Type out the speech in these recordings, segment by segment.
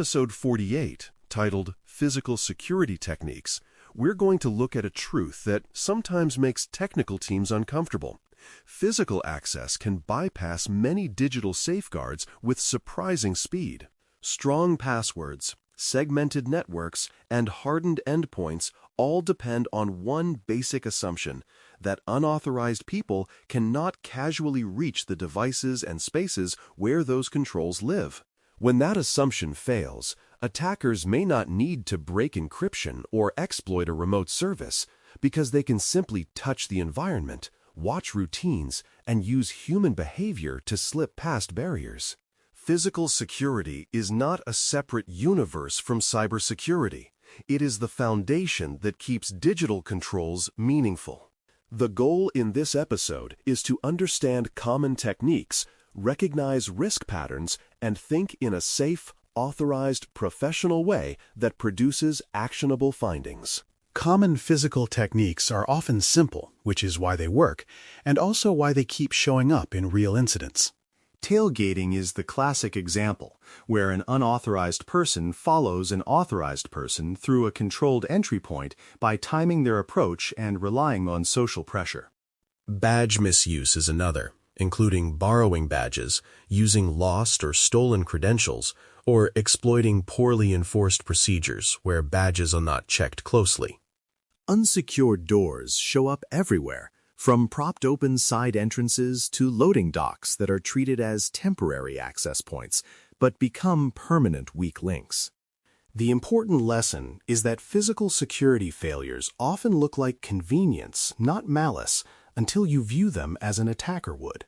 episode 48, titled Physical Security Techniques, we're going to look at a truth that sometimes makes technical teams uncomfortable. Physical access can bypass many digital safeguards with surprising speed. Strong passwords, segmented networks, and hardened endpoints all depend on one basic assumption, that unauthorized people cannot casually reach the devices and spaces where those controls live. When that assumption fails, attackers may not need to break encryption or exploit a remote service because they can simply touch the environment, watch routines, and use human behavior to slip past barriers. Physical security is not a separate universe from cybersecurity. It is the foundation that keeps digital controls meaningful. The goal in this episode is to understand common techniques, recognize risk patterns, and think in a safe, authorized, professional way that produces actionable findings. Common physical techniques are often simple, which is why they work, and also why they keep showing up in real incidents. Tailgating is the classic example, where an unauthorized person follows an authorized person through a controlled entry point by timing their approach and relying on social pressure. Badge misuse is another, including borrowing badges, using lost or stolen credentials, or exploiting poorly enforced procedures where badges are not checked closely. Unsecured doors show up everywhere, from propped open side entrances to loading docks that are treated as temporary access points, but become permanent weak links. The important lesson is that physical security failures often look like convenience, not malice, until you view them as an attacker would.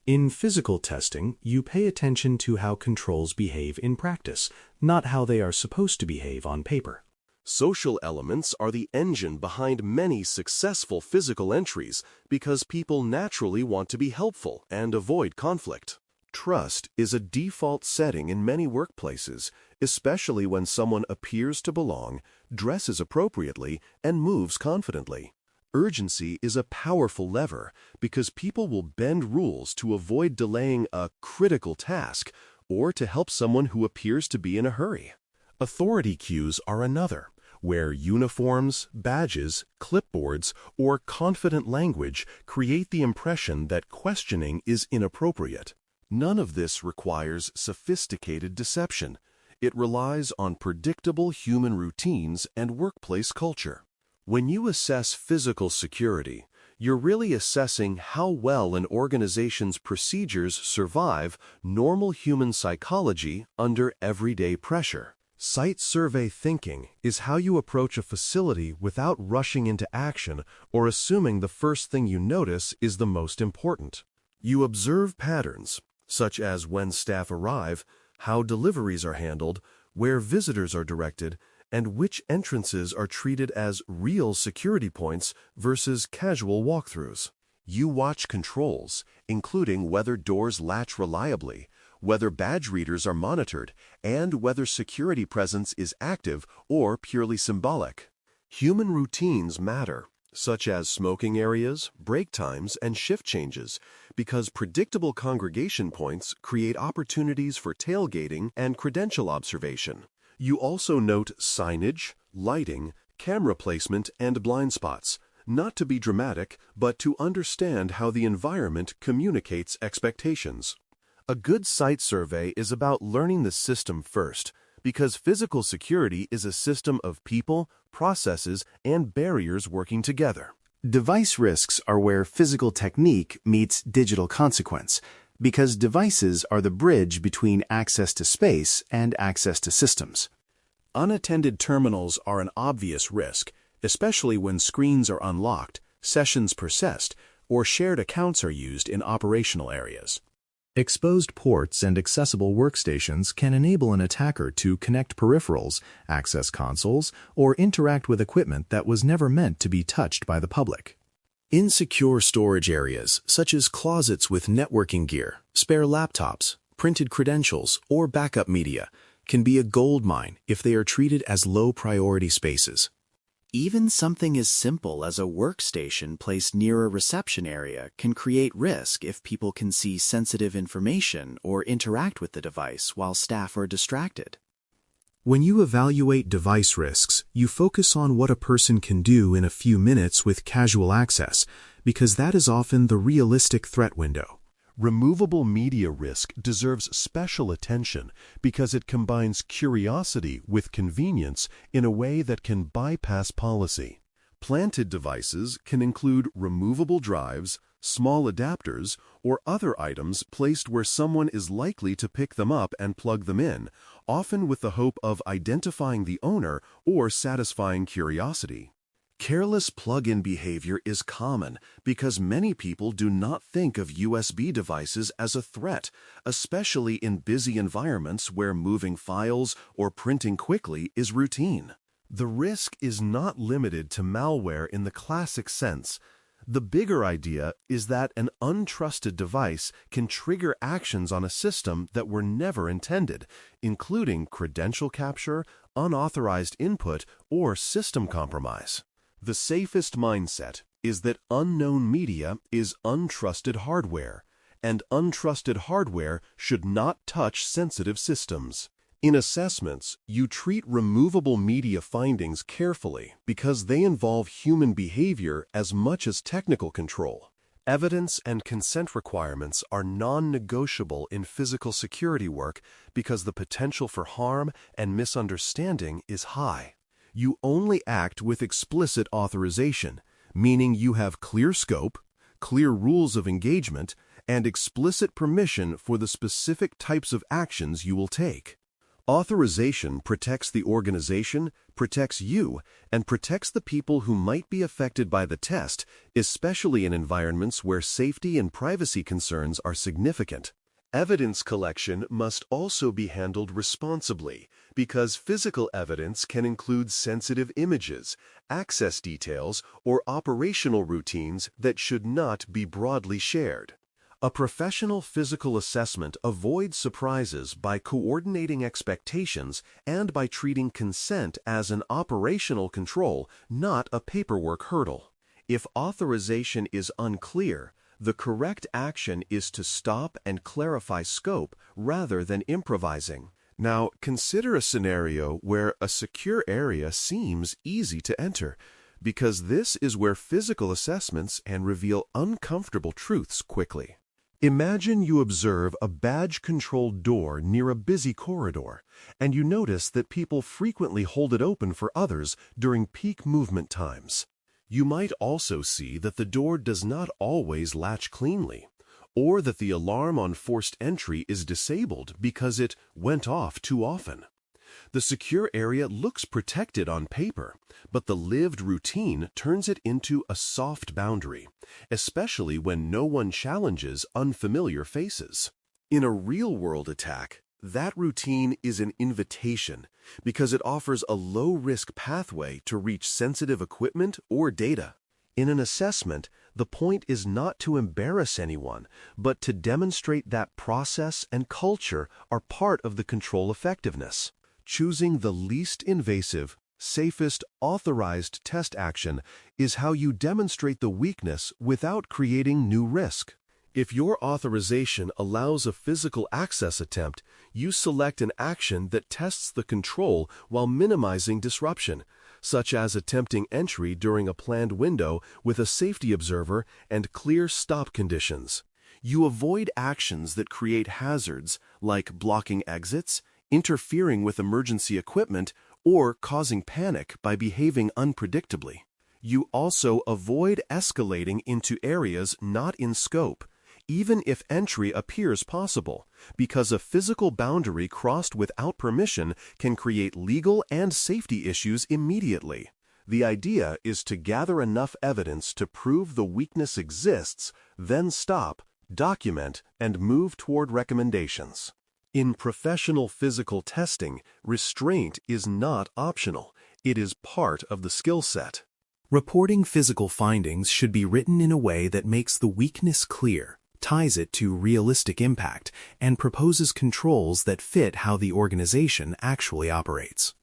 In physical testing, you pay attention to how controls behave in practice, not how they are supposed to behave on paper. Social elements are the engine behind many successful physical entries because people naturally want to be helpful and avoid conflict. Trust is a default setting in many workplaces, especially when someone appears to belong, dresses appropriately, and moves confidently. Urgency is a powerful lever because people will bend rules to avoid delaying a critical task or to help someone who appears to be in a hurry. Authority cues are another, where uniforms, badges, clipboards, or confident language create the impression that questioning is inappropriate. None of this requires sophisticated deception. It relies on predictable human routines and workplace culture. When you assess physical security, you're really assessing how well an organization's procedures survive normal human psychology under everyday pressure. Site survey thinking is how you approach a facility without rushing into action or assuming the first thing you notice is the most important. You observe patterns, such as when staff arrive, how deliveries are handled, where visitors are directed, and which entrances are treated as real security points versus casual walkthroughs. You watch controls, including whether doors latch reliably, whether badge readers are monitored, and whether security presence is active or purely symbolic. Human routines matter, such as smoking areas, break times, and shift changes, because predictable congregation points create opportunities for tailgating and credential observation. You also note signage, lighting, camera placement, and blind spots, not to be dramatic, but to understand how the environment communicates expectations. A good site survey is about learning the system first, because physical security is a system of people, processes, and barriers working together. Device risks are where physical technique meets digital consequence, because devices are the bridge between access to space and access to systems. Unattended terminals are an obvious risk, especially when screens are unlocked, sessions persist, or shared accounts are used in operational areas. Exposed ports and accessible workstations can enable an attacker to connect peripherals, access consoles, or interact with equipment that was never meant to be touched by the public. Insecure storage areas, such as closets with networking gear, spare laptops, printed credentials, or backup media, can be a goldmine if they are treated as low-priority spaces. Even something as simple as a workstation placed near a reception area can create risk if people can see sensitive information or interact with the device while staff are distracted. When you evaluate device risks, you focus on what a person can do in a few minutes with casual access, because that is often the realistic threat window. Removable media risk deserves special attention because it combines curiosity with convenience in a way that can bypass policy. Planted devices can include removable drives, small adapters, or other items placed where someone is likely to pick them up and plug them in, often with the hope of identifying the owner or satisfying curiosity. Careless plug-in behavior is common because many people do not think of USB devices as a threat, especially in busy environments where moving files or printing quickly is routine. The risk is not limited to malware in the classic sense. The bigger idea is that an untrusted device can trigger actions on a system that were never intended, including credential capture, unauthorized input, or system compromise. The safest mindset is that unknown media is untrusted hardware, and untrusted hardware should not touch sensitive systems. In assessments, you treat removable media findings carefully because they involve human behavior as much as technical control. Evidence and consent requirements are non-negotiable in physical security work because the potential for harm and misunderstanding is high. You only act with explicit authorization, meaning you have clear scope, clear rules of engagement, and explicit permission for the specific types of actions you will take. Authorization protects the organization, protects you, and protects the people who might be affected by the test, especially in environments where safety and privacy concerns are significant. Evidence collection must also be handled responsibly because physical evidence can include sensitive images, access details, or operational routines that should not be broadly shared. A professional physical assessment avoids surprises by coordinating expectations and by treating consent as an operational control, not a paperwork hurdle. If authorization is unclear, the correct action is to stop and clarify scope rather than improvising. Now, consider a scenario where a secure area seems easy to enter, because this is where physical assessments can reveal uncomfortable truths quickly. Imagine you observe a badge-controlled door near a busy corridor, and you notice that people frequently hold it open for others during peak movement times. You might also see that the door does not always latch cleanly, or that the alarm on forced entry is disabled because it went off too often. The secure area looks protected on paper, but the lived routine turns it into a soft boundary, especially when no one challenges unfamiliar faces. In a real-world attack, that routine is an invitation because it offers a low-risk pathway to reach sensitive equipment or data. In an assessment, the point is not to embarrass anyone, but to demonstrate that process and culture are part of the control effectiveness. Choosing the least invasive, safest, authorized test action is how you demonstrate the weakness without creating new risk. If your authorization allows a physical access attempt, you select an action that tests the control while minimizing disruption, such as attempting entry during a planned window with a safety observer and clear stop conditions. You avoid actions that create hazards like blocking exits, interfering with emergency equipment, or causing panic by behaving unpredictably. You also avoid escalating into areas not in scope, even if entry appears possible, because a physical boundary crossed without permission can create legal and safety issues immediately. The idea is to gather enough evidence to prove the weakness exists, then stop, document, and move toward recommendations. In professional physical testing, restraint is not optional. It is part of the skill set. Reporting physical findings should be written in a way that makes the weakness clear, ties it to realistic impact, and proposes controls that fit how the organization actually operates.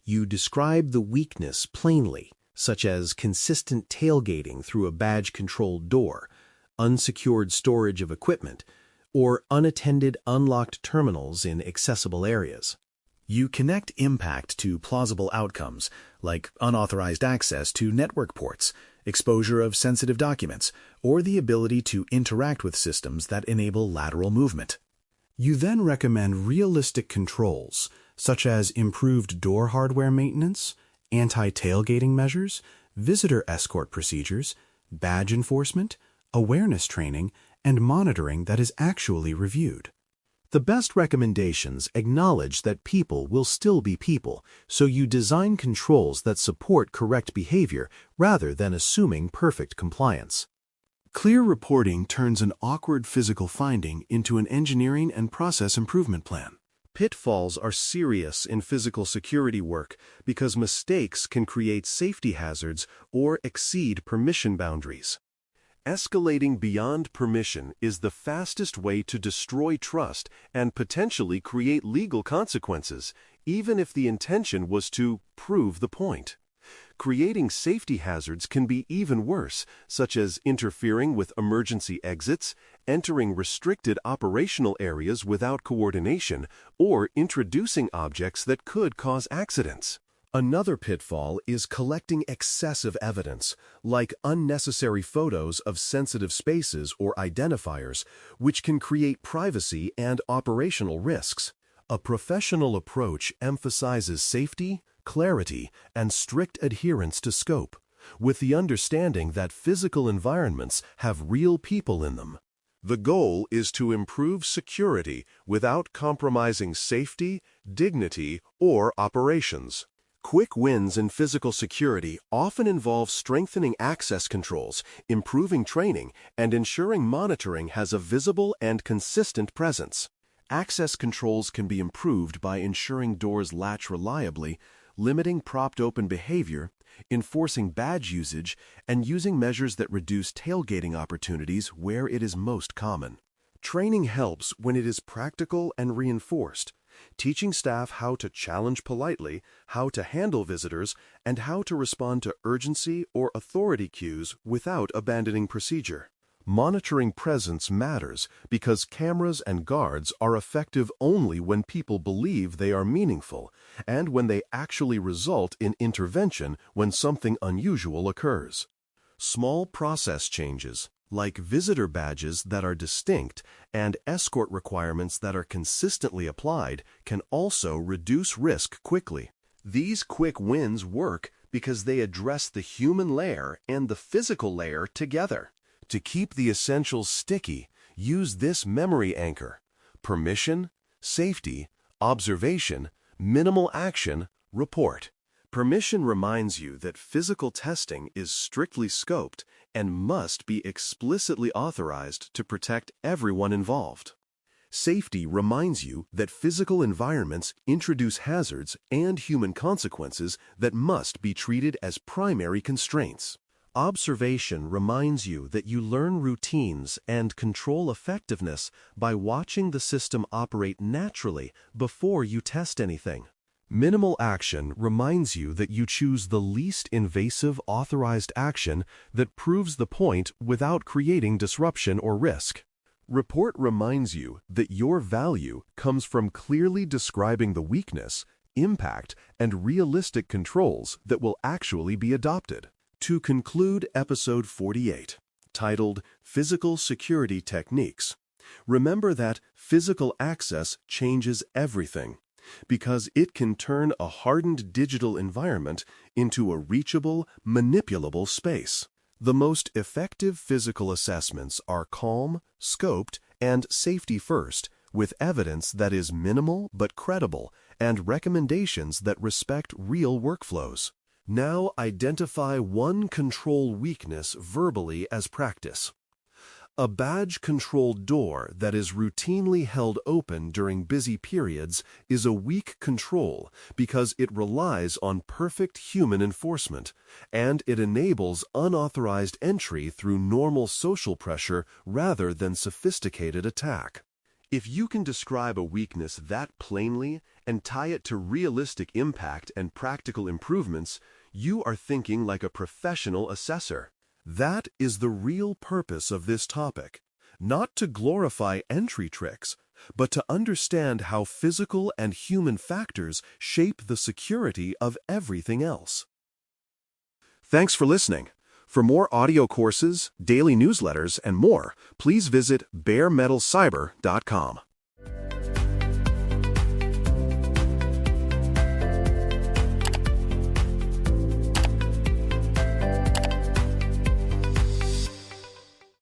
You describe the weakness plainly, such as consistent tailgating through a badge-controlled door, unsecured storage of equipment, or unattended unlocked terminals in accessible areas. You connect impact to plausible outcomes, like unauthorized access to network ports, exposure of sensitive documents, or the ability to interact with systems that enable lateral movement. You then recommend realistic controls, such as improved door hardware maintenance, anti-tailgating measures, visitor escort procedures, badge enforcement, awareness training, and monitoring that is actually reviewed. The best recommendations acknowledge that people will still be people, so you design controls that support correct behavior rather than assuming perfect compliance. Clear reporting turns an awkward physical finding into an engineering and process improvement plan. Pitfalls are serious in physical security work because mistakes can create safety hazards or exceed permission boundaries. Escalating beyond permission is the fastest way to destroy trust and potentially create legal consequences, even if the intention was to prove the point. Creating safety hazards can be even worse, such as interfering with emergency exits, entering restricted operational areas without coordination, or introducing objects that could cause accidents. Another pitfall is collecting excessive evidence, like unnecessary photos of sensitive spaces or identifiers, which can create privacy and operational risks. A professional approach emphasizes safety, clarity, and strict adherence to scope, with the understanding that physical environments have real people in them. The goal is to improve security without compromising safety, dignity, or operations. Quick wins in physical security often involve strengthening access controls, improving training, and ensuring monitoring has a visible and consistent presence. Access controls can be improved by ensuring doors latch reliably, limiting propped open behavior, enforcing badge usage, and using measures that reduce tailgating opportunities where it is most common. Training helps when it is practical and reinforced, teaching staff how to challenge politely, how to handle visitors, and how to respond to urgency or authority cues without abandoning procedure. Monitoring presence matters because cameras and guards are effective only when people believe they are meaningful and when they actually result in intervention when something unusual occurs. Small process changes, like visitor badges that are distinct and escort requirements that are consistently applied, can also reduce risk quickly. These quick wins work because they address the human layer and the physical layer together. To keep the essentials sticky, use this memory anchor: permission, safety, observation, minimal action, report. Permission reminds you that physical testing is strictly scoped and must be explicitly authorized to protect everyone involved. Safety reminds you that physical environments introduce hazards and human consequences that must be treated as primary constraints. Observation reminds you that you learn routines and control effectiveness by watching the system operate naturally before you test anything. Minimal action reminds you that you choose the least invasive authorized action that proves the point without creating disruption or risk. Report reminds you that your value comes from clearly describing the weakness, impact, and realistic controls that will actually be adopted. To conclude episode 48, titled Physical Security Techniques, remember that physical access changes everything, because it can turn a hardened digital environment into a reachable, manipulable space. The most effective physical assessments are calm, scoped, and safety first, with evidence that is minimal but credible and recommendations that respect real workflows. Now identify one control weakness verbally as practice. A badge-controlled door that is routinely held open during busy periods is a weak control because it relies on perfect human enforcement, and it enables unauthorized entry through normal social pressure rather than sophisticated attack. If you can describe a weakness that plainly and tie it to realistic impact and practical improvements, you are thinking like a professional assessor. That is the real purpose of this topic, not to glorify entry tricks, but to understand how physical and human factors shape the security of everything else. Thanks for listening. For more audio courses, daily newsletters, and more, please visit baremetalcyber.com.